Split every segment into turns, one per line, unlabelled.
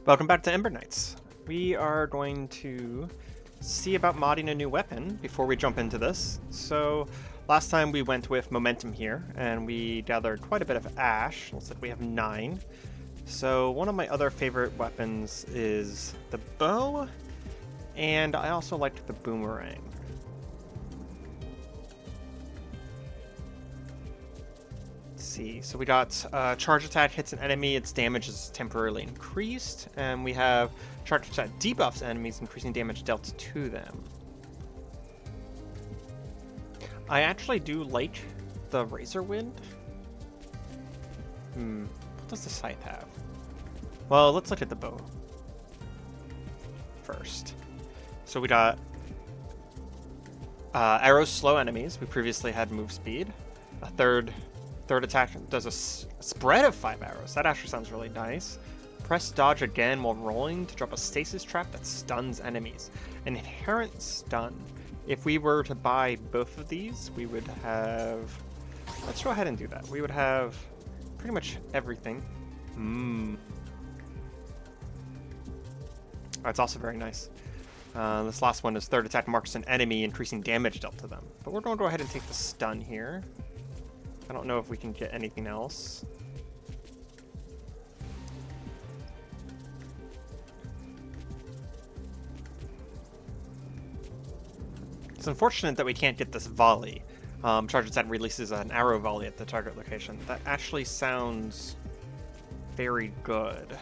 Welcome back to Ember Knights. We are going to see about modding a new weapon before we jump into this. So last time we went with momentum here and we gathered quite a bit of ash. Looks like we have 9. So one of my other favorite weapons is the bow, and I also liked the boomerang. See, so we got charge attack hits an enemy, its damage is temporarily increased, and we have charge attack debuffs enemies, increasing damage dealt to them. I actually do like the Razor Wind. What does the scythe have? Well, let's look at the bow first. So we got arrows slow enemies. We previously had move speed. A third attack does a spread of 5 arrows. That actually sounds really nice. Press dodge again while rolling to drop a stasis trap that stuns enemies. An inherent stun. If we were to buy both of these, we would have... Let's go ahead and do that. We would have pretty much everything. That's also very nice. This last one is third attack marks an enemy, increasing damage dealt to them. But we're going to go ahead and take the stun here. I don't know if we can get anything else. It's unfortunate that we can't get this volley. Charge attack releases an arrow volley at the target location. That actually sounds very good.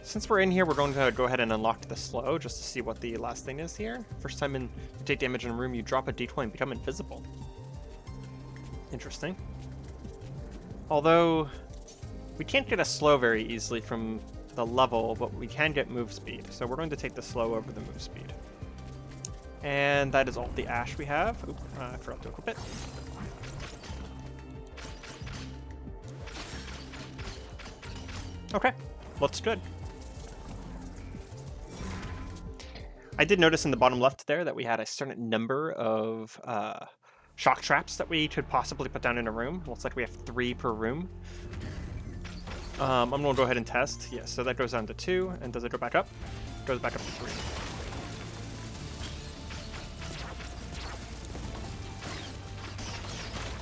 Since we're in here, we're going to go ahead and unlock the slow just to see what the last thing is here. First time you take damage in a room, you drop a d20 and become invisible. Interesting. Although, we can't get a slow very easily from the level, but we can get move speed. So we're going to take the slow over the move speed. And that is all the ash we have. Oop, I forgot to equip it. Okay, looks good. I did notice in the bottom left there that we had a certain number of shock traps that we could possibly put down in a room. Looks like we have 3 per room. I'm going to go ahead and test. Yes, so that goes down to 2. And does it go back up? It goes back up to 3.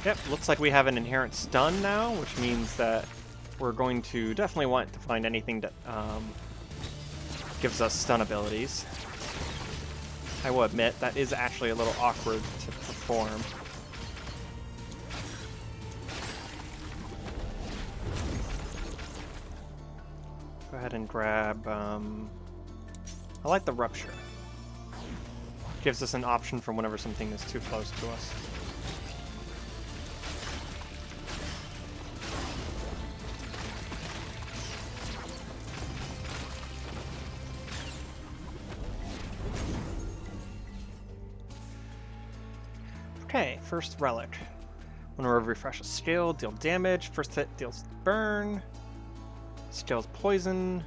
Yep, looks like we have an inherent stun now, which means that we're going to definitely want to find anything that gives us stun abilities. I will admit, that is actually a little awkward to perform. Go ahead and grab... I like the rupture. Gives us an option for whenever something is too close to us. Okay, first relic. Whenever refresh a skill, deal damage. First hit deals burn. Skills poison.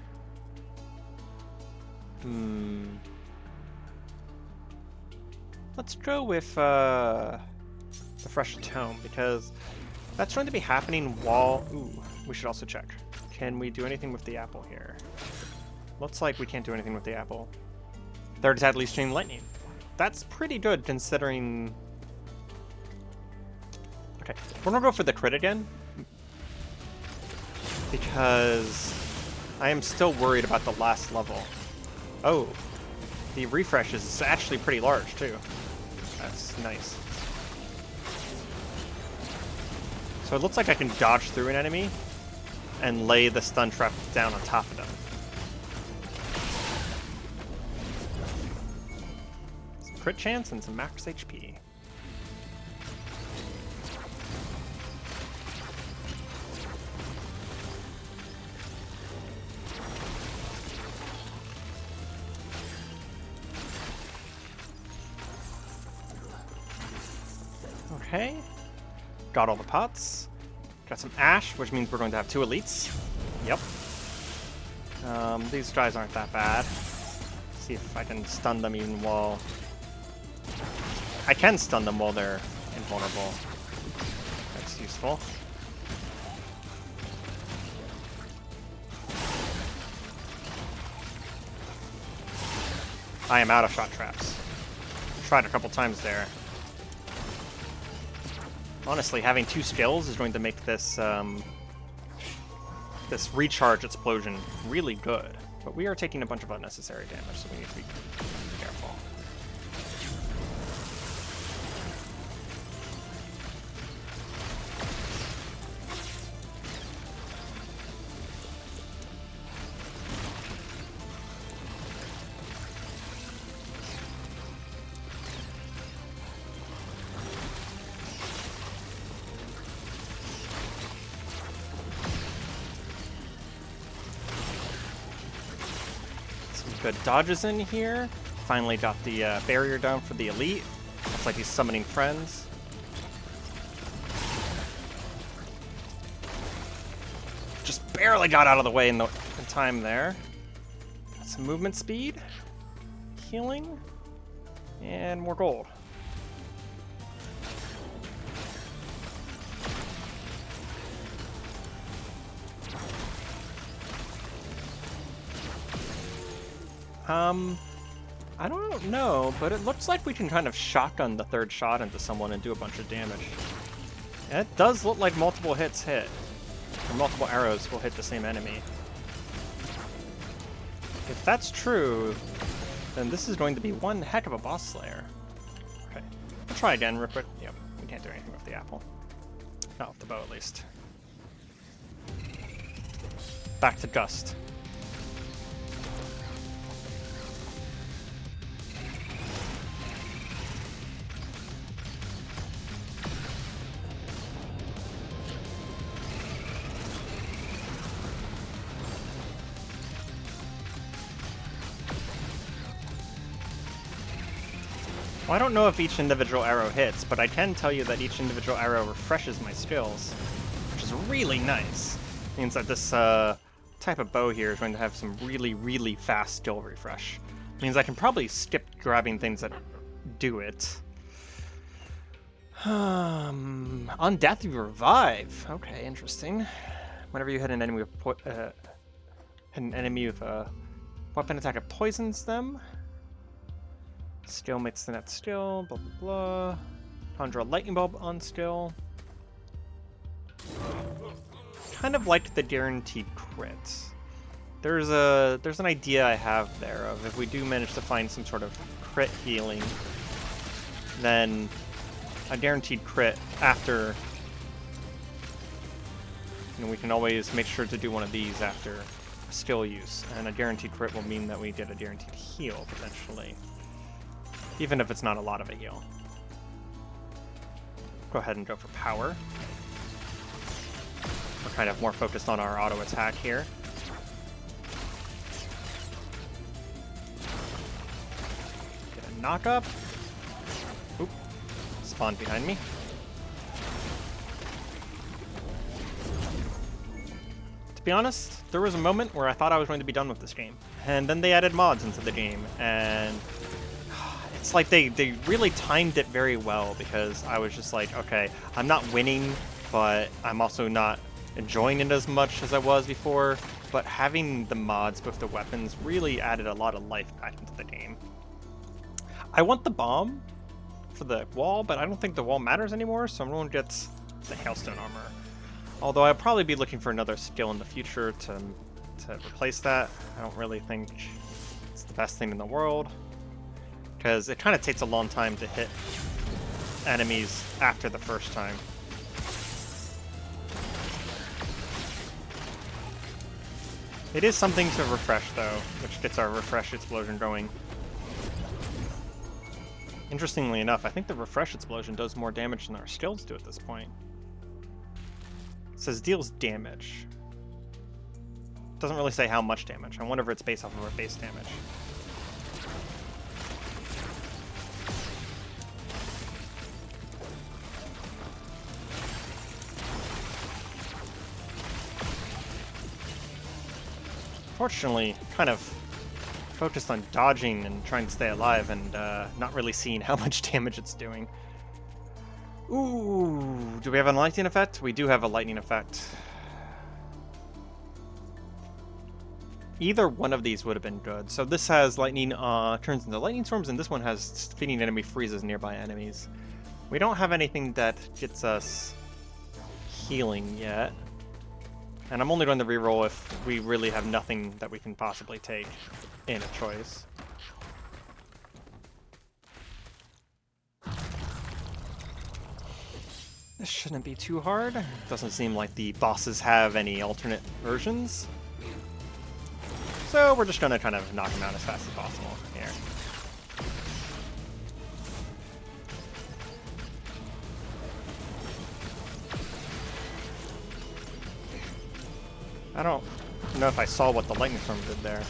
Let's go with the fresh tome, because that's going to be happening while... Ooh, we should also check. Can we do anything with the apple here? Looks like we can't do anything with the apple. Third attack least chain lightning. That's pretty good considering... Okay, we're gonna go for the crit again, because I am still worried about the last level. Oh, the refresh is actually pretty large too. That's nice. So it looks like I can dodge through an enemy and lay the stun trap down on top of them. Some crit chance and some max HP. Okay, got all the pots. Got some ash, which means we're going to have 2 elites. Yep. These guys aren't that bad. Let's see if I can stun them even while... I can stun them while they're invulnerable. That's useful. I am out of shot traps. Tried a couple times there. Honestly, having 2 skills is going to make this this recharge explosion really good. But we are taking a bunch of unnecessary damage, so we need to be careful. Good dodges in here. Finally got the barrier down for the elite. Looks like he's summoning friends. Just barely got out of the way in time there. Got some movement speed, healing, and more gold. I don't know, but it looks like we can kind of shotgun the 3rd shot into someone and do a bunch of damage. And it does look like multiple hits hit, or multiple arrows will hit the same enemy. If that's true, then this is going to be one heck of a boss slayer. Okay, we'll try again real quick. Yep, we can't do anything with the apple. Not with the bow, at least. Back to Gust. Well, I don't know if each individual arrow hits, but I can tell you that each individual arrow refreshes my skills, which is really nice. Means that this type of bow here is going to have some really, really fast skill refresh. Means I can probably skip grabbing things that do it. On death, you revive. Okay, interesting. Whenever you hit an enemy with a weapon attack, it poisons them. Skill makes the net skill, blah blah blah. Conjure a lightning bulb on skill. Kind of like the guaranteed crits. There's an idea I have there of if we do manage to find some sort of crit healing, then a guaranteed crit after, we can always make sure to do one of these after skill use, and a guaranteed crit will mean that we get a guaranteed heal potentially. Even if it's not a lot of a heal. Go ahead and go for power. We're kind of more focused on our auto attack here. Get a knock up. Oop. Spawned behind me. To be honest, there was a moment where I thought I was going to be done with this game. And then they added mods into the game, and it's like they really timed it very well, because I was just like, okay, I'm not winning, but I'm also not enjoying it as much as I was before. But having the mods with the weapons really added a lot of life back into the game. I want the bomb for the wall, but I don't think the wall matters anymore, so everyone gets the hailstone armor. Although I'll probably be looking for another skill in the future to replace that. I don't really think it's the best thing in the world, because it kind of takes a long time to hit enemies after the first time. It is something to refresh, though, which gets our refresh explosion going. Interestingly enough, I think the refresh explosion does more damage than our skills do at this point. It says deals damage. Doesn't really say how much damage. I wonder if it's based off of our base damage. Fortunately, kind of focused on dodging and trying to stay alive, and not really seeing how much damage it's doing. Ooh, do we have a lightning effect? We do have a lightning effect. Either one of these would have been good. So this has lightning turns into lightning storms, and this one has defeating enemy freezes nearby enemies. We don't have anything that gets us healing yet. And I'm only going to reroll if we really have nothing that we can possibly take in a choice. This shouldn't be too hard. Doesn't seem like the bosses have any alternate versions. So we're just going to kind of knock them out as fast as possible here. I don't know if I saw what the lightning storm did there.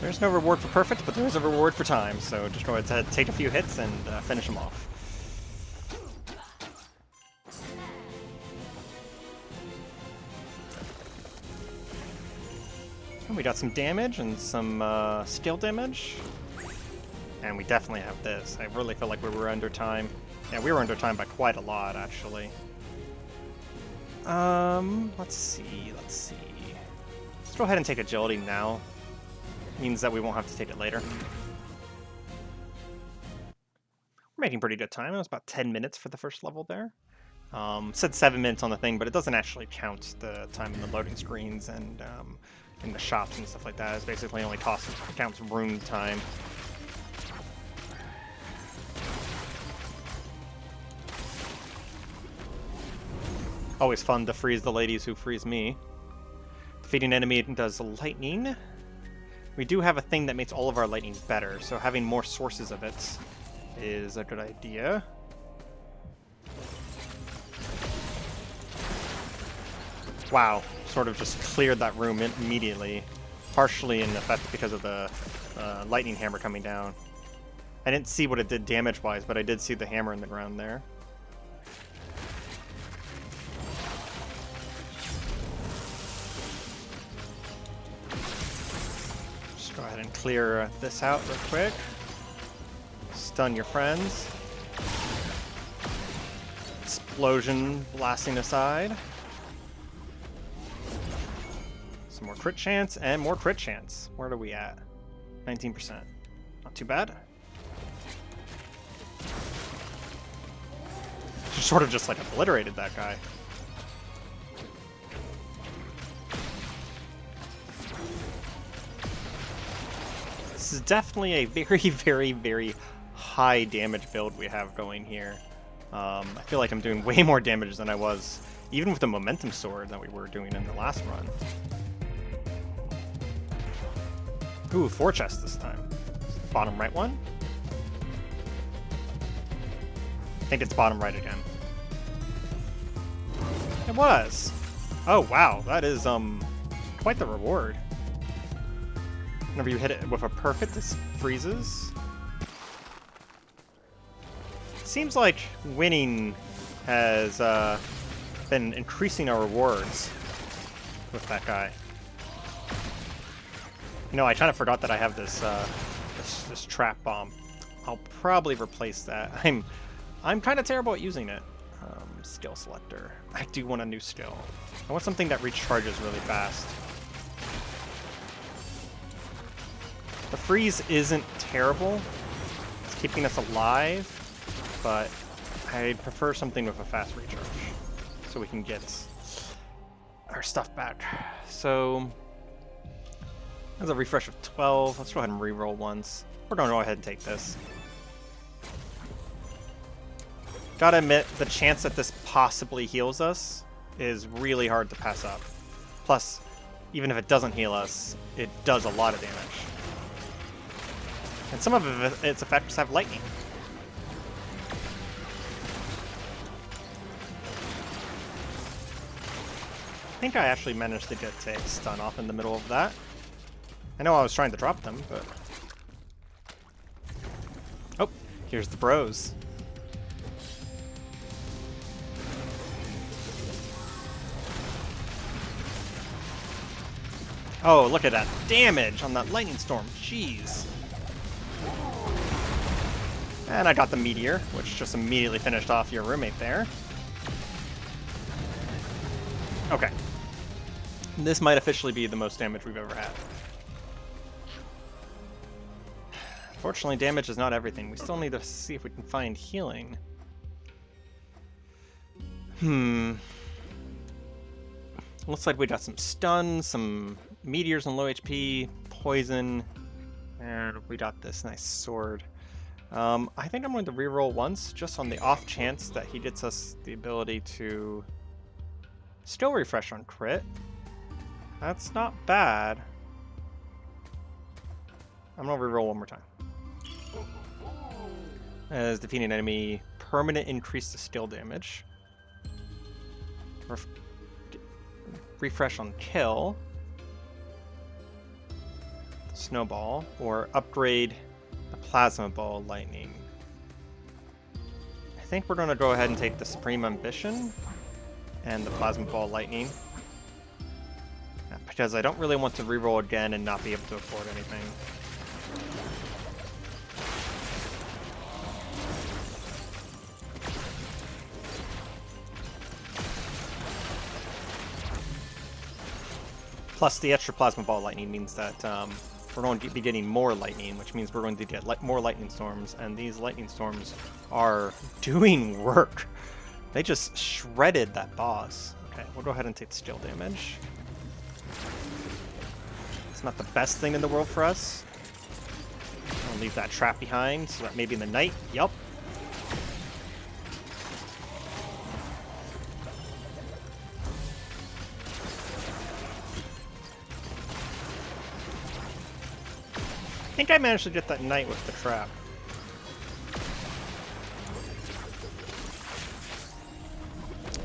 There's no reward for perfect, but there's a reward for time, so just go ahead and take a few hits and finish them off. And we got some damage and some skill damage. And we definitely have this. I really feel like we were under time. Yeah, we were under time by quite a lot, actually. Let's see. Let's go ahead and take agility now. Means that we won't have to take it later. We're making pretty good time. It was about 10 minutes for the first level there. Said 7 minutes on the thing, but it doesn't actually count the time in the loading screens and in the shops and stuff like that. It's basically only counts rune time. Always fun to freeze the ladies who freeze me. Defeating enemy does lightning. We do have a thing that makes all of our lightning better, so having more sources of it is a good idea. Wow, sort of just cleared that room immediately, partially in effect because of the lightning hammer coming down. I didn't see what it did damage-wise, but I did see the hammer in the ground there. Go ahead and clear this out real quick. Stun your friends. Explosion blasting aside. Some more crit chance and more crit chance. Where are we at? 19%. Not too bad. Sort of just like obliterated that guy. This is definitely a very, very, very high damage build we have going here. I feel like I'm doing way more damage than I was, even with the momentum sword that we were doing in the last run. Ooh, 4 chests this time. Bottom right one? I think it's bottom right again. It was! Oh wow, that is quite the reward. Whenever you hit it with a perfect, this freezes. Seems like winning has been increasing our rewards with that guy. You know, I kind of forgot that I have this this trap bomb. I'll probably replace that. I'm kind of terrible at using it. Skill selector. I do want a new skill. I want something that recharges really fast. The freeze isn't terrible. It's keeping us alive, but I prefer something with a fast recharge so we can get our stuff back. So that's a refresh of 12. Let's go ahead and reroll once. We're going to go ahead and take this. Gotta admit, the chance that this possibly heals us is really hard to pass up. Plus, even if it doesn't heal us, it does a lot of damage. And some of its effects have lightning. I think I actually managed to get a stun off in the middle of that. I know I was trying to drop them, but... Oh, here's the bros. Oh, look at that damage on that lightning storm. Jeez. And I got the meteor, which just immediately finished off your roommate there. Okay. This might officially be the most damage we've ever had. Fortunately, damage is not everything. We still need to see if we can find healing. Looks like we got some stun, some meteors on low HP, poison, and we got this nice sword. I think I'm going to reroll once, just on the off chance that he gets us the ability to still refresh on crit. That's not bad. I'm gonna reroll one more time. As defeating an enemy, permanent increase to skill damage. Refresh on kill. Snowball, or upgrade the plasma ball lightning. I think we're gonna go ahead and take the Supreme Ambition and the plasma ball lightning. Because I don't really want to reroll again and not be able to afford anything. Plus, the extra plasma ball lightning means that we're going to be getting more lightning, which means we're going to get more lightning storms, and these lightning storms are doing work. They just shredded that boss. Okay, we'll go ahead and take the skill damage. It's not the best thing in the world for us. I'll leave that trap behind, so that maybe in the night, yup. I think I managed to get that knight with the trap.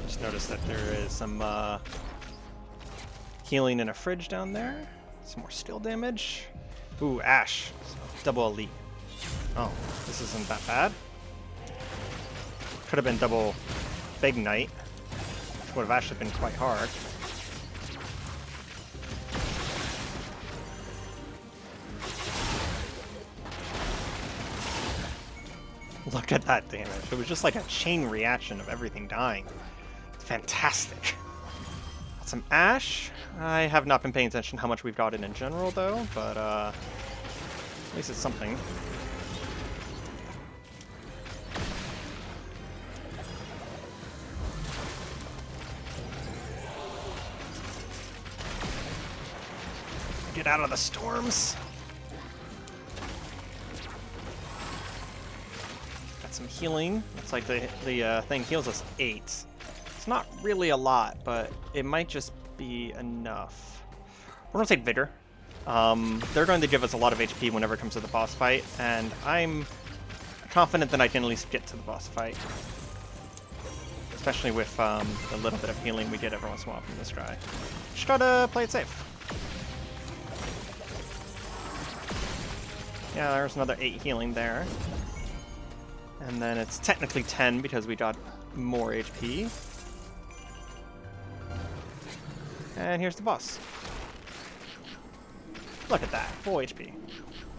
Just noticed that there is some healing in a fridge down there. Some more skill damage. Ooh, Ash. Double elite. Oh, this isn't that bad. Could have been double big knight, which would have actually been quite hard. Look at that damage. It was just like a chain reaction of everything dying. Fantastic. Got some Ash. I have not been paying attention to how much we've gotten in general, though, but at least it's something. Get out of the storms. Some healing. Looks like the thing heals us 8. It's not really a lot, but it might just be enough. We're gonna take Vigor. They're going to give us a lot of HP whenever it comes to the boss fight, and I'm confident that I can at least get to the boss fight. Especially with the little bit of healing we get every once in a while from this guy. Just gotta play it safe. Yeah, there's another 8 healing there. And then it's technically 10 because we got more HP. And here's the boss. Look at that, full HP.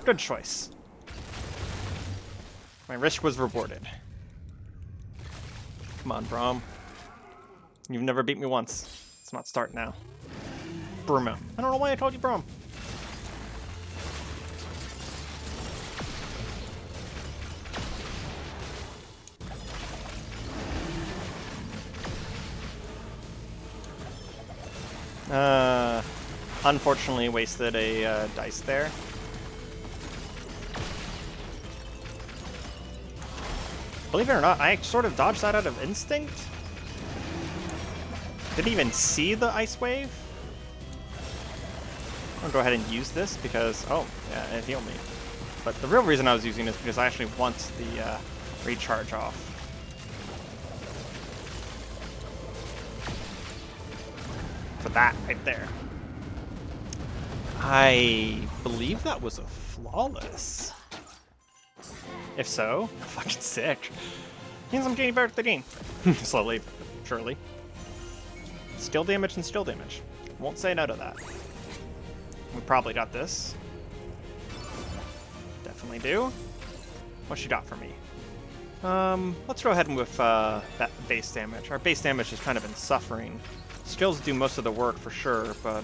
Good choice. My risk was rewarded. Come on, Braum. You've never beat me once. Let's not start now. Bruma. I don't know why I called you Braum. Unfortunately wasted a dice there. Believe it or not, I sort of dodged that out of instinct. Didn't even see the ice wave. I'm gonna go ahead and use this because, oh, yeah, it healed me. But the real reason I was using this is because I actually want the recharge off. For that right there. I believe that was a flawless. If so, fucking sick. Means I'm getting better at the game. Slowly, but surely. Skill damage and skill damage. Won't say no to that. We probably got this. Definitely do. What she got for me? Let's go ahead and with that base damage. Our base damage has kind of been suffering. Skills do most of the work for sure, but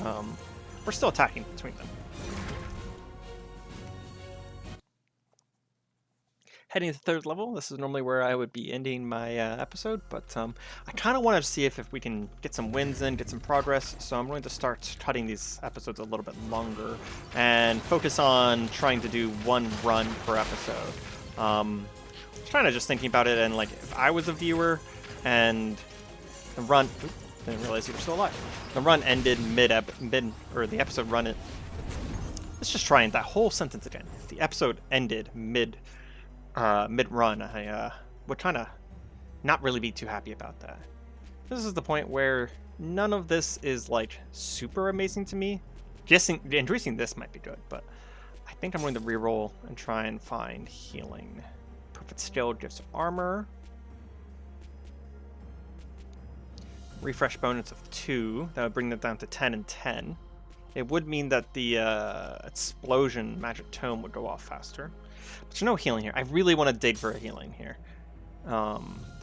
we're still attacking between them. Heading to third level, this is normally where I would be ending my episode, but I kind of want to see if we can get some wins in, get some progress, so I'm going to start cutting these episodes a little bit longer and focus on trying to do one run per episode. Kind of just thinking about it, and like if I was a viewer and the run, didn't realize you were still alive. The run ended or the episode run it. Let's just try that whole sentence again. If the episode ended mid-run, I would kind of not really be too happy about that. This is the point where none of this is like super amazing to me. Increasing this might be good, but I think I'm going to reroll and try and find healing. Perfect skill gives armor. Refresh bonus of 2. That would bring that down to 10 and 10. It would mean that the explosion magic tome would go off faster. But there's no healing here. I really want to dig for a healing here.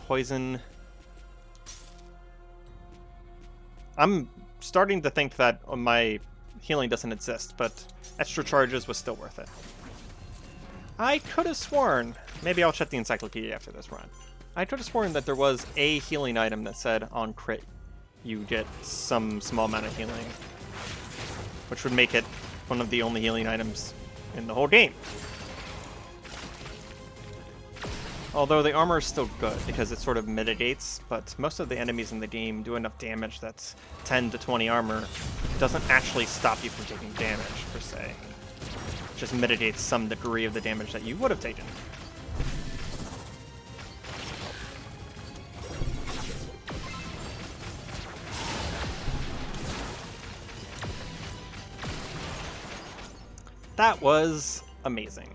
Poison. I'm starting to think that my healing doesn't exist, but extra charges was still worth it. I could have sworn, maybe I'll check the encyclopedia after this run. I could have sworn that there was a healing item that said on crit you get some small amount of healing, which would make it one of the only healing items in the whole game. Although the armor is still good because it sort of mitigates, but most of the enemies in the game do enough damage that's 10 to 20 armor. It doesn't actually stop you from taking damage, per se. It just mitigates some degree of the damage that you would have taken. That was amazing.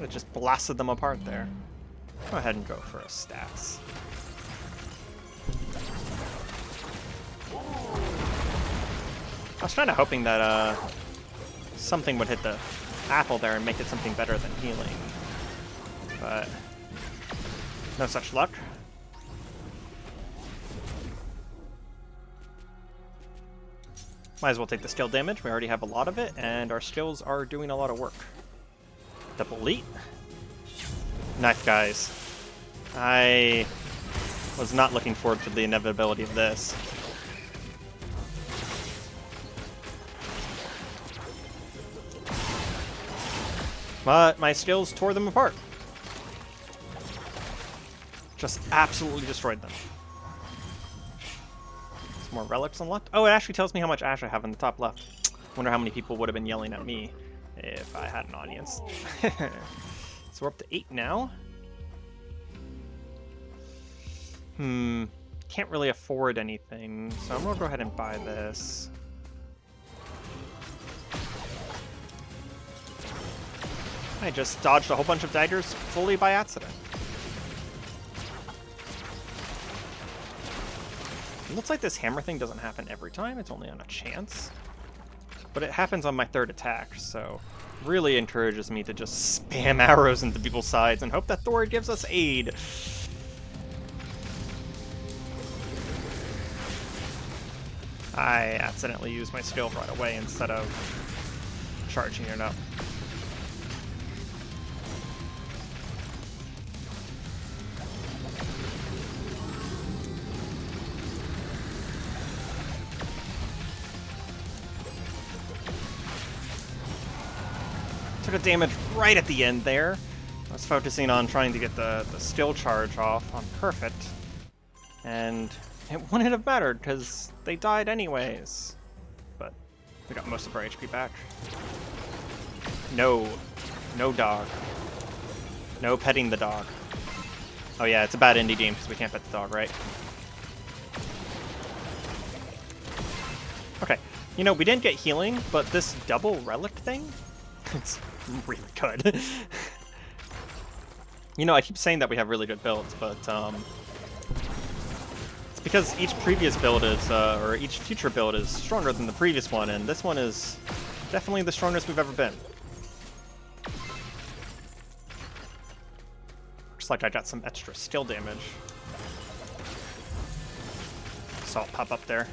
It just blasted them apart there. Go ahead and go for a stats. I was kind of hoping that something would hit the apple there and make it something better than healing. But no such luck. Might as well take the skill damage. We already have a lot of it, and our skills are doing a lot of work. Double elite. Knife guys. I was not looking forward to the inevitability of this. But my skills tore them apart. Just absolutely destroyed them. Some more relics unlocked. Oh, it actually tells me how much ash I have in the top left. Wonder how many people would have been yelling at me if I had an audience. So we're up to 8 now. Can't really afford anything, so I'm gonna go ahead and buy this. I just dodged a whole bunch of daggers fully by accident. It looks like this hammer thing doesn't happen every time, it's only on a chance. But it happens on my 3rd attack, so really encourages me to just spam arrows into people's sides and hope that Thor gives us aid. I accidentally used my skill right away instead of charging it up. Took a damage right at the end there. I was focusing on trying to get the skill charge off on perfect, and it wouldn't have mattered because they died anyways. But we got most of our HP back. No dog. No petting the dog. Oh yeah, it's a bad indie game because we can't pet the dog, right? Okay, you know, we didn't get healing, but this double relic thing, it's really good. You know, I keep saying that we have really good builds, but it's because each previous build is, or each future build is stronger than the previous one, and this one is definitely the strongest we've ever been. Looks like I got some extra skill damage. Saw it pop up there.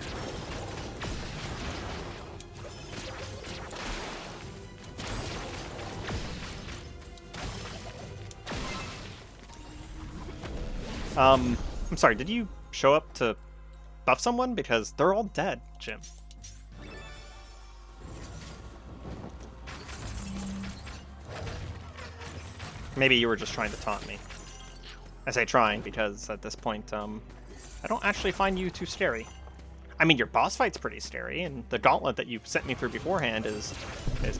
I'm sorry, did you show up to buff someone? Because they're all dead, Jim. Maybe you were just trying to taunt me. I say trying because at this point, I don't actually find you too scary. I mean, your boss fight's pretty scary, and the gauntlet that you sent me through beforehand is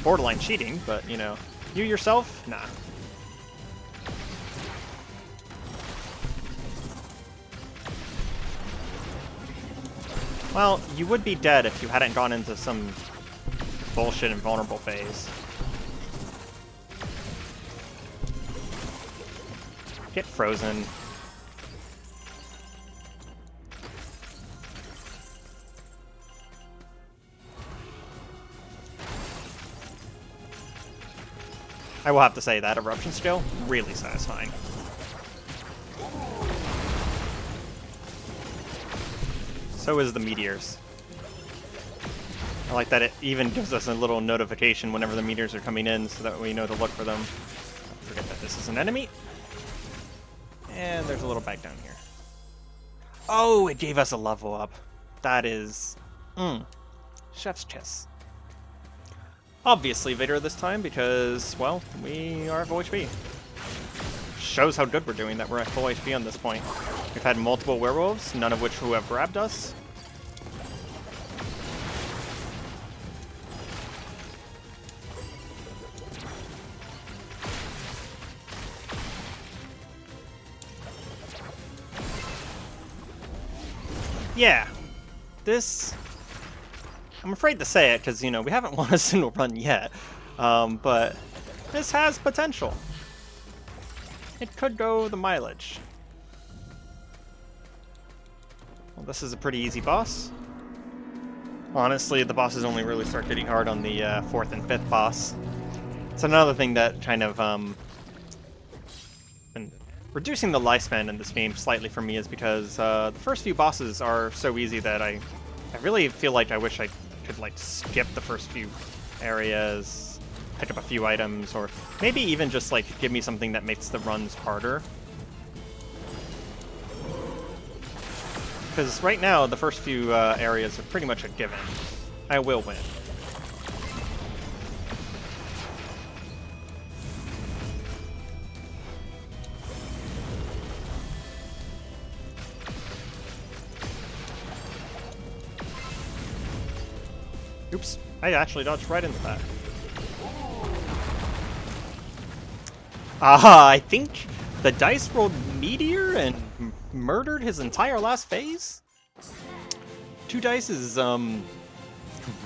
borderline cheating, but, you know, you yourself? Nah. Well, you would be dead if you hadn't gone into some bullshit invulnerable phase. Get frozen. I will have to say that eruption skill, really satisfying. So is the meteors. I like that it even gives us a little notification whenever the meteors are coming in so that we know to look for them. Don't forget that this is an enemy. And there's a little bag down here. Oh, it gave us a level up. That is... chef's kiss. Obviously Vader this time because, well, we are at full HP. Shows how good we're doing that we're at full HP on this point. We've had multiple werewolves, none of which who have grabbed us. Yeah, this... I'm afraid to say it because, you know, we haven't won a single run yet, but this has potential. It could go the mileage. Well, this is a pretty easy boss. Honestly, the bosses only really start getting hard on the 4th and 5th boss. It's another thing that kind of been reducing the lifespan in this game slightly for me is because the first few bosses are so easy that I really feel like I wish I could like skip the first few areas, pick up a few items, or maybe even just like give me something that makes the runs harder. Because right now, the first few areas are pretty much a given. I will win. Oops, I actually dodged right into that. Aha, I think the dice rolled meteor and murdered his entire last phase? 2 dice is,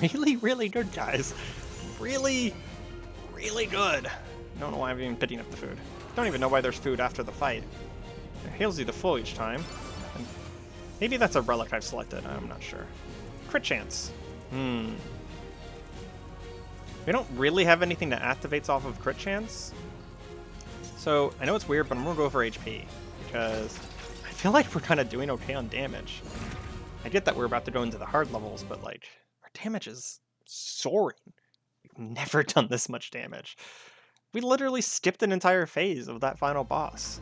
really, really good, guys. Really, really good. I don't know why I'm even picking up the food. Don't even know why there's food after the fight. It heals you the full each time. And maybe that's a relic I've selected, I'm not sure. Crit chance. We don't really have anything that activates off of crit chance. So, I know it's weird, but I'm gonna go for HP. Because I feel like we're kind of doing okay on damage. I get that we're about to go into the hard levels, but like, our damage is soaring. We've never done this much damage. We literally skipped an entire phase of that final boss.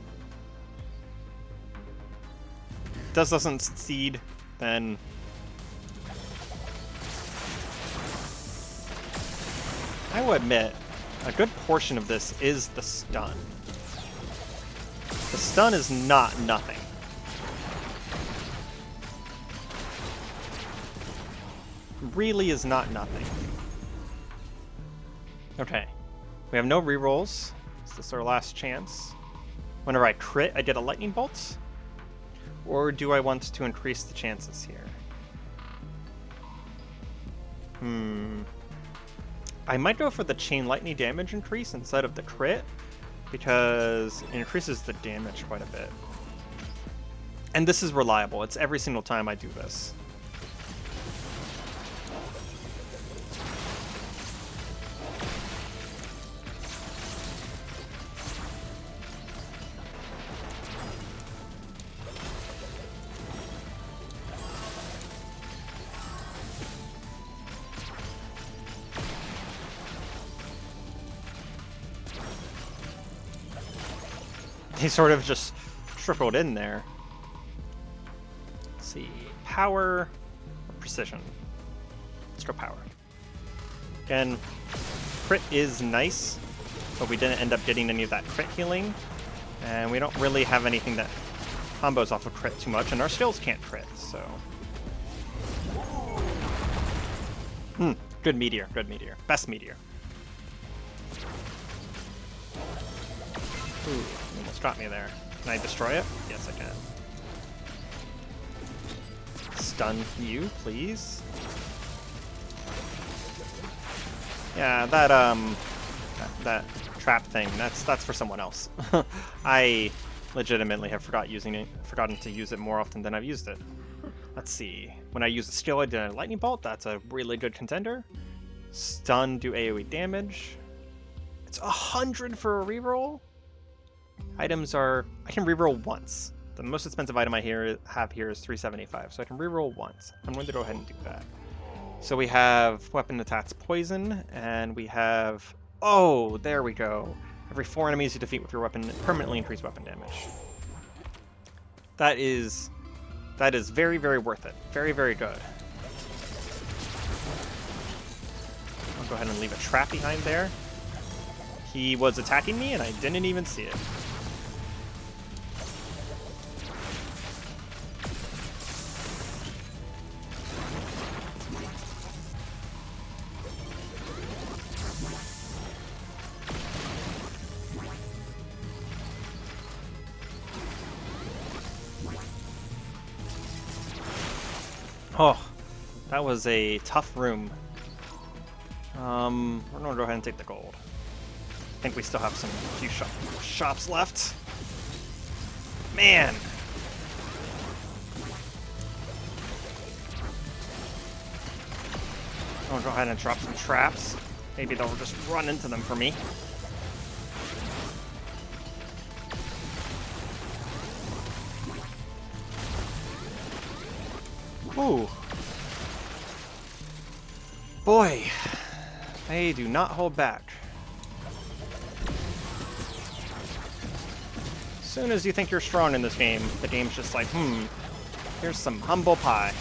If this doesn't succeed, then... I will admit, a good portion of this is the stun. The stun is not nothing. Really is not nothing. Okay. We have no rerolls. Is this our last chance? Whenever I crit, I get a lightning bolt? Or do I want to increase the chances here? I might go for the chain lightning damage increase instead of the crit, because it increases the damage quite a bit. And this is reliable. It's every single time I do this. They sort of just trickled in there. Let's see. Power or precision? Let's go power. Again, crit is nice, but we didn't end up getting any of that crit healing. And we don't really have anything that combos off of crit too much, and our skills can't crit, so... Good meteor, good meteor. Best meteor. Ooh, almost got me there. Can I destroy it? Yes, I can. Stun you, please. Yeah, that trap thing, that's for someone else. I legitimately have forgotten to use it more often than I've used it. Let's see. When I use a skill, I did a lightning bolt. That's a really good contender. Stun, do AoE damage. It's 100 for a reroll. Items are... I can reroll once. The most expensive item I have here is 375, so I can reroll once. I'm going to go ahead and do that. So we have weapon attacks poison, and we have... Oh, there we go. Every 4 enemies you defeat with your weapon permanently increase weapon damage. That is very, very worth it. Very, very good. I'll go ahead and leave a trap behind there. He was attacking me, and I didn't even see it. Oh, that was a tough room. We're gonna go ahead and take the gold. I think we still have some few shops left. Man! I'll go ahead and drop some traps. Maybe they'll just run into them for me. Ooh. Boy, they do not hold back. As soon as you think you're strong in this game, the game's just like, here's some humble pie.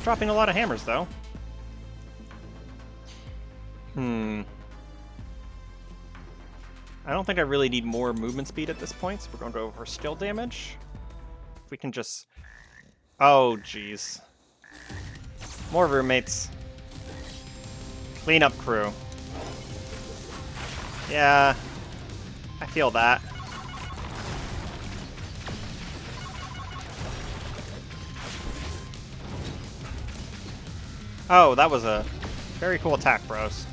Dropping a lot of hammers, though. I don't think I really need more movement speed at this point, so we're going to go over skill damage. If we can just... Oh, jeez. More roommates. Cleanup crew. Yeah, I feel that. Oh, that was a very cool attack, bros.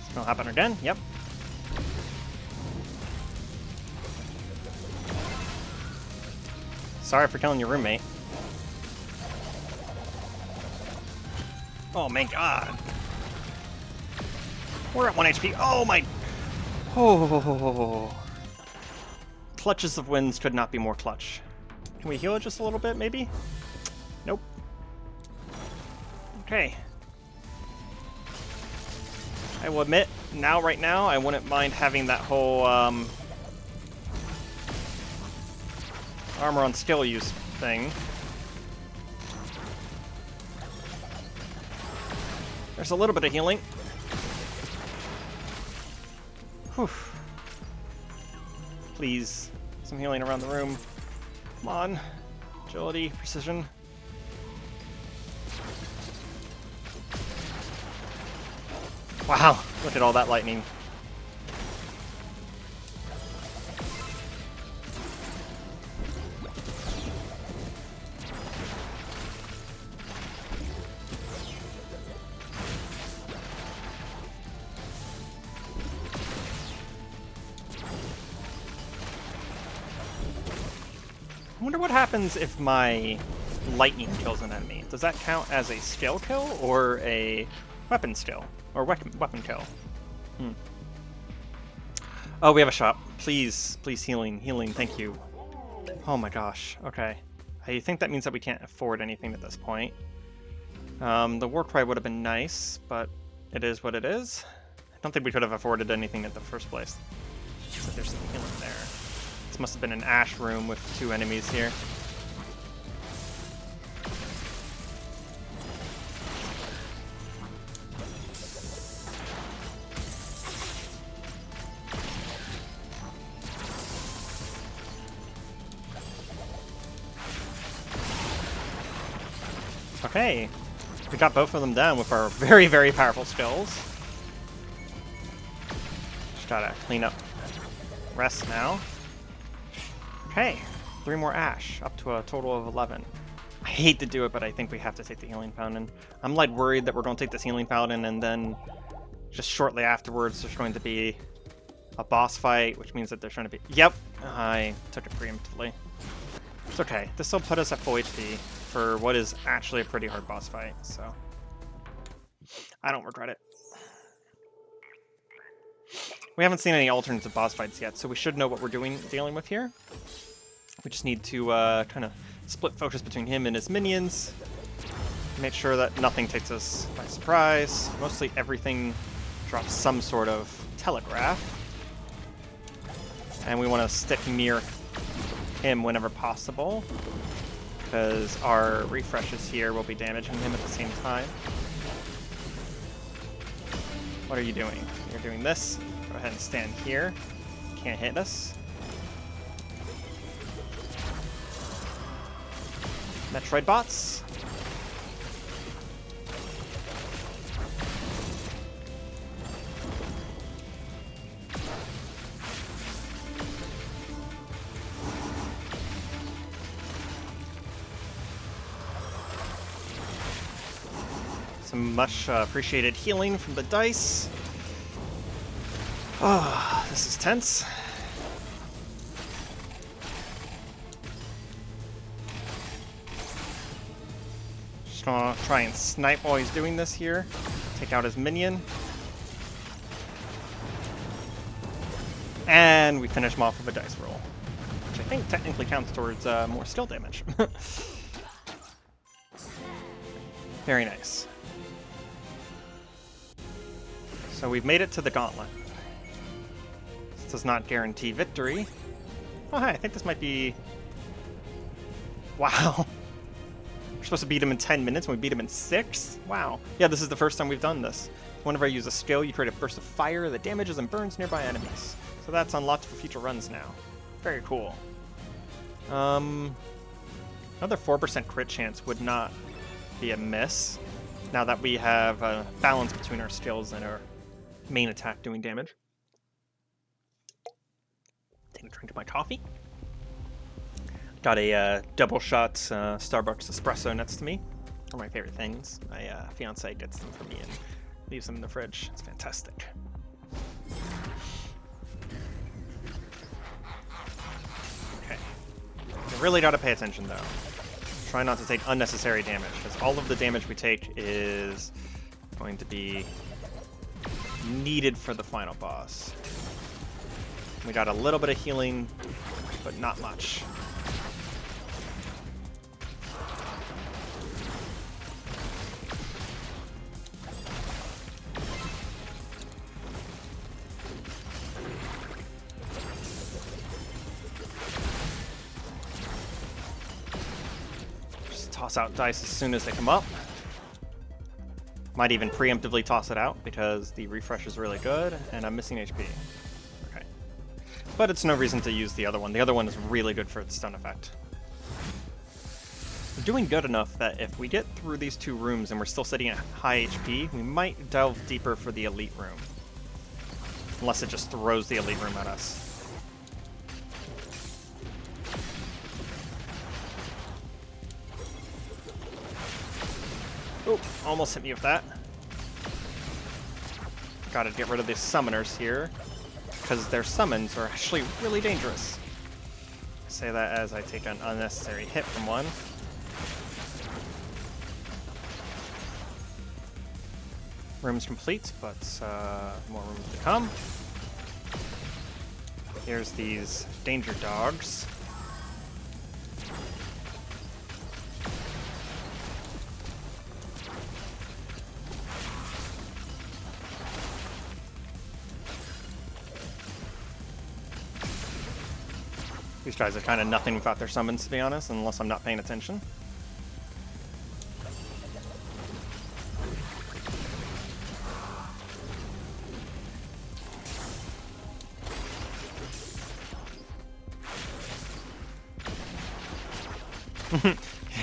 It's gonna happen again, yep. Sorry for killing your roommate. Oh my god. We're at 1 HP. Oh my... Oh. Clutches of Winds could not be more clutch. Can we heal it just a little bit, maybe? Nope. Okay. I will admit, right now, I wouldn't mind having that whole armor on skill use thing. There's a little bit of healing. Whew. Please, some healing around the room. Come on. Agility, precision. Wow, look at all that lightning. wonder what happens if my lightning kills an enemy. Does that count as a skill kill or a weapon skill? Or weapon kill? Oh, we have a shop. Please, please, healing, thank you. Oh my gosh, okay. I think that means that we can't afford anything at this point. The war cry would have been nice, but it is what it is. I don't think we could have afforded anything in the first place. So there's some healing there. This must have been an ash room with 2 enemies here. Okay, we got both of them down with our very, very powerful skills. Just gotta clean up rest now. Okay, 3 more ash, up to a total of 11. I hate to do it, but I think we have to take the healing fountain. I'm like worried that we're going to take this healing fountain and then just shortly afterwards there's going to be a boss fight, which means that there's going to be... Yep, I took it preemptively. It's okay, this will put us at full HP for what is actually a pretty hard boss fight, so I don't regret it. We haven't seen any alternative boss fights yet, so we should know what we're dealing with here. We just need to kind of split focus between him and his minions. Make sure that nothing takes us by surprise. Mostly everything drops some sort of telegraph. And we want to stick near him whenever possible, because our refreshes here will be damaging him at the same time. What are you doing? You're doing this. Go ahead and stand here. Can't hit us. Metroid bots. Some much appreciated healing from the dice. Oh, this is tense. Just gonna try and snipe while he's doing this here. Take out his minion. And we finish him off with a dice roll, which I think technically counts towards more skill damage. Very nice. So we've made it to the gauntlet. This does not guarantee victory. Oh, hi, I think this might be... Wow. We're supposed to beat him in 10 minutes, and we beat him in 6? Wow. Yeah, this is the first time we've done this. Whenever I use a skill, you create a burst of fire that damages and burns nearby enemies. So that's unlocked for future runs now. Very cool. Another 4% crit chance would not be a miss, now that we have a balance between our skills and our main attack doing damage. Take a drink of my coffee. Got a double shot Starbucks espresso next to me. They're my favorite things. My fiance gets them for me and leaves them in the fridge. It's fantastic. Okay. You really gotta pay attention though. Try not to take unnecessary damage, because all of the damage we take is going to be needed for the final boss. We got a little bit of healing, but not much. Just toss out dice as soon as they come up. Might even preemptively toss it out because the refresh is really good and I'm missing HP. Okay. But it's no reason to use the other one. The other one is really good for its stun effect. We're doing good enough that if we get through these 2 rooms and we're still sitting at high HP, we might delve deeper for the elite room. Unless it just throws the elite room at us. Oh, almost hit me with that. Gotta get rid of these summoners here, because their summons are actually really dangerous. Say that as I take an unnecessary hit from one. Room's complete, but more rooms to come. Here's these danger dogs. These guys are kind of nothing without their summons, to be honest, unless I'm not paying attention.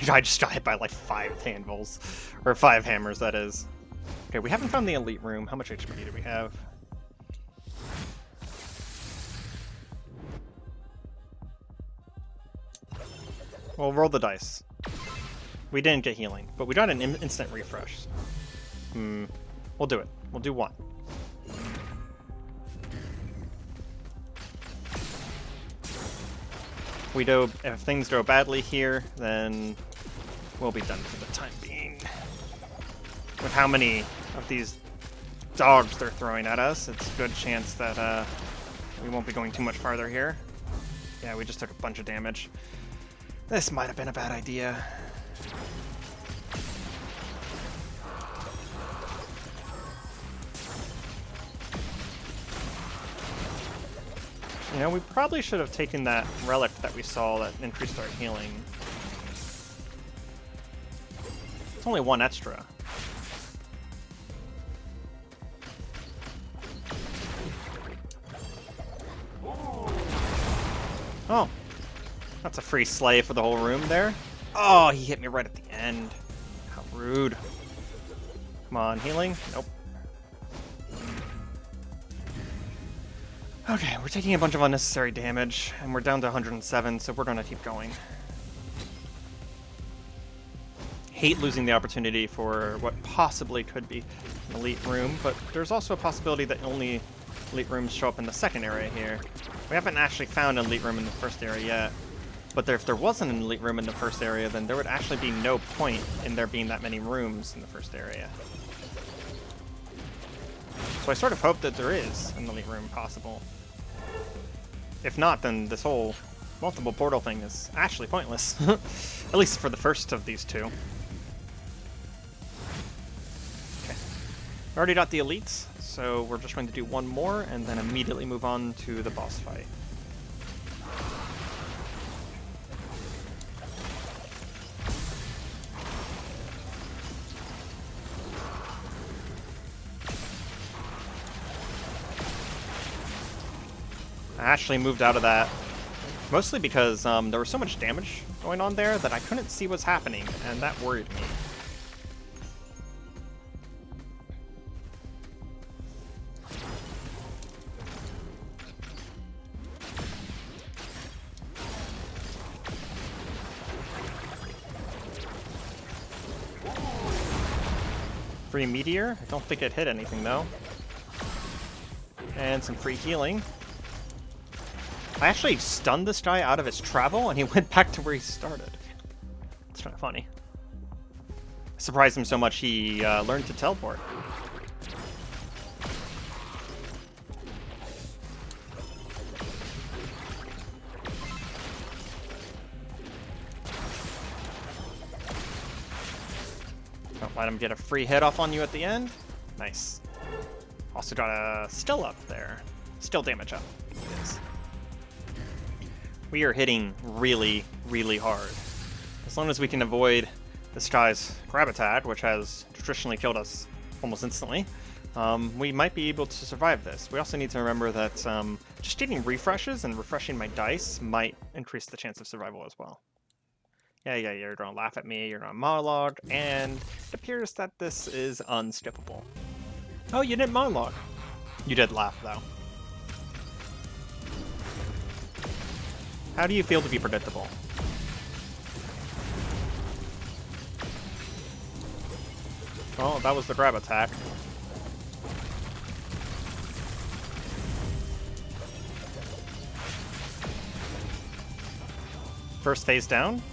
I just got hit by like 5 handfuls, or 5 hammers, that is. Okay, we haven't found the elite room. How much HP do we have? Well, roll the dice. We didn't get healing, but we got an instant refresh. We'll do it. We'll do 1. If things go badly here, then we'll be done for the time being. With how many of these dogs they're throwing at us, it's a good chance that we won't be going too much farther here. Yeah, we just took a bunch of damage. This might have been a bad idea. You know, we probably should have taken that relic that we saw that increased our healing. It's only 1 extra. Oh, that's a free slay for the whole room there. Oh, he hit me right at the end. How rude. Come on, healing? Nope. Okay, we're taking a bunch of unnecessary damage, and we're down to 107, so we're gonna keep going. Hate losing the opportunity for what possibly could be an elite room, but there's also a possibility that only elite rooms show up in the second area here. We haven't actually found an elite room in the first area yet, but if there wasn't an elite room in the first area, then there would actually be no point in there being that many rooms in the first area. So I sort of hope that there is an elite room possible. If not, then this whole multiple portal thing is actually pointless. At least for the first of these 2. Okay. Already got the elites, so we're just going to do 1 more and then immediately move on to the boss fight. I actually moved out of that, mostly because there was so much damage going on there that I couldn't see what's happening, and that worried me. Free meteor? I don't think it hit anything though. And some free healing. I actually stunned this guy out of his travel, and he went back to where he started. It's kind of funny. I surprised him so much he learned to teleport. Don't let him get a free hit off on you at the end. Nice. Also got a still up there. Still damage up. Yes. We are hitting really, really hard. As long as we can avoid this guy's grab attack, which has traditionally killed us almost instantly, we might be able to survive this. We also need to remember that just getting refreshes and refreshing my dice might increase the chance of survival as well. Yeah, you're going to laugh at me, you're going to monologue, and it appears that this is unskippable. Oh, you didn't monologue. You did laugh, though. How do you feel to be predictable? Oh, that was the grab attack. First phase down.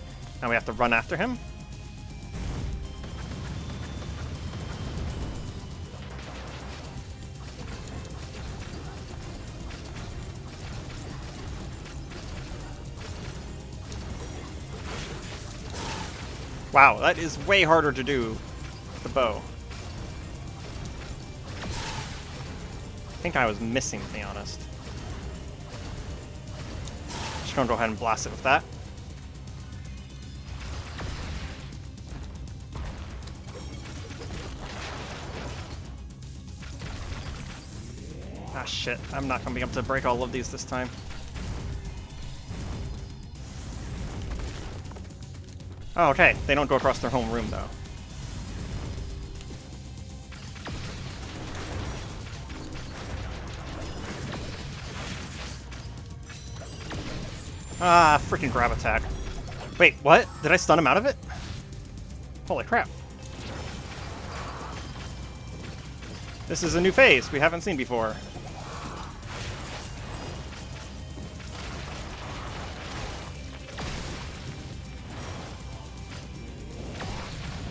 Now we have to run after him. Wow, that is way harder to do with the bow. I think I was missing, to be honest. Just gonna go ahead and blast it with that. Ah, shit. I'm not gonna be able to break all of these this time. Oh, okay. They don't go across their home room, though. Ah, freaking grab attack. Wait, what? Did I stun him out of it? Holy crap. This is a new phase we haven't seen before.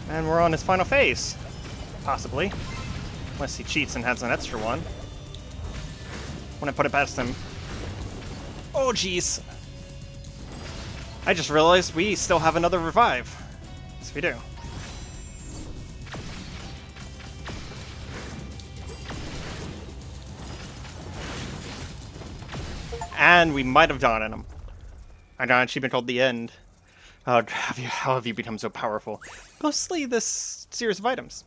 And we're on his final phase. Possibly. Unless he cheats and has an extra one. When I put it past him. Oh, jeez. I just realized we still have another revive. Yes, we do. And we might have done him. I got an achievement called The End. How have you become so powerful? Mostly this series of items.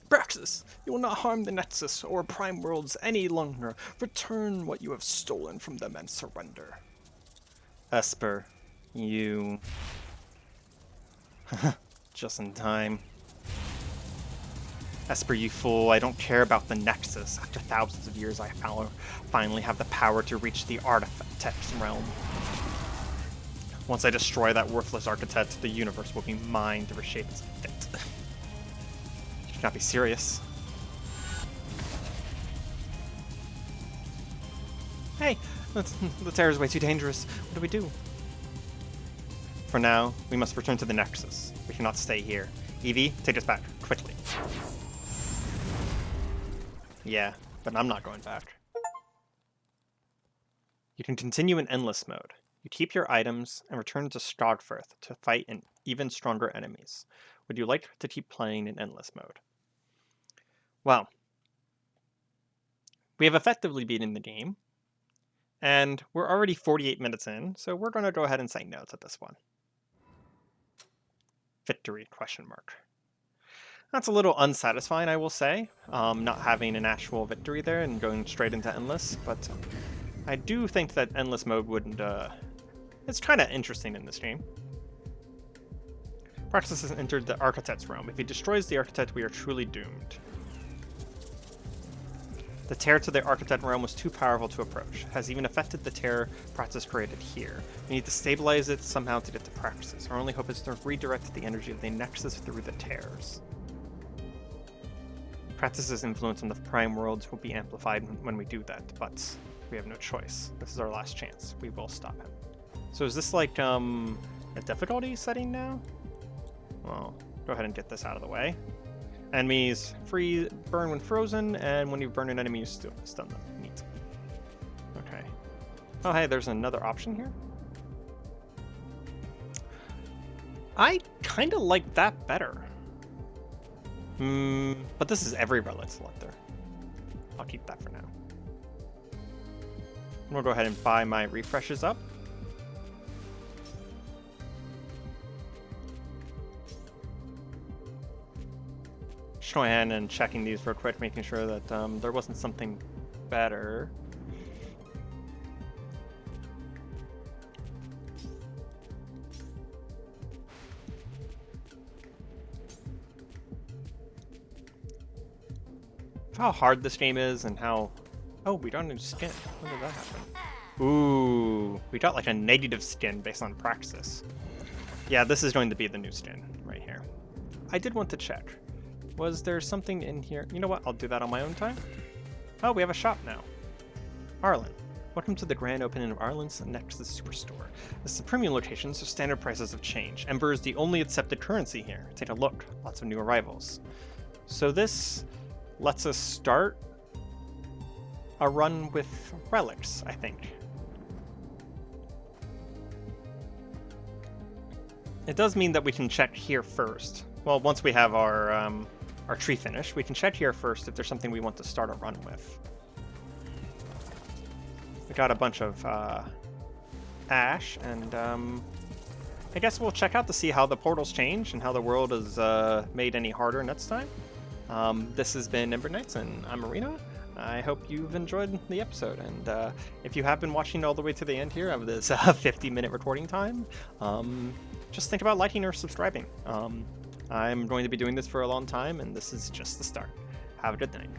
Praxis, you will not harm the Nexus or Prime Worlds any longer. Return what you have stolen from them and surrender. Esper, you... Just in time. Esper, you fool, I don't care about the Nexus. After thousands of years, I finally have the power to reach the Architect's realm. Once I destroy that worthless architect, the universe will be mine to reshape its fate. You cannot be serious. Hey, the terror is way too dangerous. What do we do? For now, we must return to the Nexus. We cannot stay here. Evie, take us back, quickly. Yeah, but I'm not going back. You can continue in Endless mode. You keep your items and return to Skogfirth to fight in even stronger enemies. Would you like to keep playing in Endless mode? Well, we have effectively beaten the game, and we're already 48 minutes in, so we're going to go ahead and say no to this one. Victory, question mark. That's a little unsatisfying, I will say, not having an actual victory there and going straight into Endless, but I do think that Endless mode wouldn't... It's kind of interesting in this game. Praxis has entered the Architect's realm. If he destroys the Architect, we are truly doomed. The tear to the Architect realm was too powerful to approach. It has even affected the tear Praxis created here. We need to stabilize it somehow to get to Praxis. Our only hope is to redirect the energy of the Nexus through the tears. Praxis's influence on the Prime Worlds will be amplified when we do that, but we have no choice. This is our last chance. We will stop him. So is this like a difficulty setting now? Well, go ahead and get this out of the way. Enemies burn when frozen, and when you burn an enemy, you stun them. Neat. Okay. Oh, hey, there's another option here. I kind of like that better. But this is every relic selector. I'll keep that for now. I'm gonna go ahead and buy my refreshes up. Just going ahead and checking these real quick, making sure that there wasn't something better. How hard this game is and how... Oh, we got a new skin. When did that happen? Ooh, we got like a negative skin based on Praxis. Yeah, this is going to be the new skin right here. I did want to check. Was there something in here? You know what? I'll do that on my own time. Oh, we have a shop now. Arlen. Welcome to the grand opening of Ireland's next Superstore. This is a premium location, so standard prices have changed. Ember is the only accepted currency here. Take a look. Lots of new arrivals. So this lets us start a run with relics, I think. It does mean that we can check here first. Well, once we have our tree finished, we can check here first if there's something we want to start a run with. We got a bunch of ash, and I guess we'll check out to see how the portals change and how the world is made any harder next time. This has been Ember Knights, and I'm Marina. I hope you've enjoyed the episode, and if you have been watching all the way to the end here of this 50-minute recording time, just think about liking or subscribing. I'm going to be doing this for a long time, and this is just the start. Have a good night.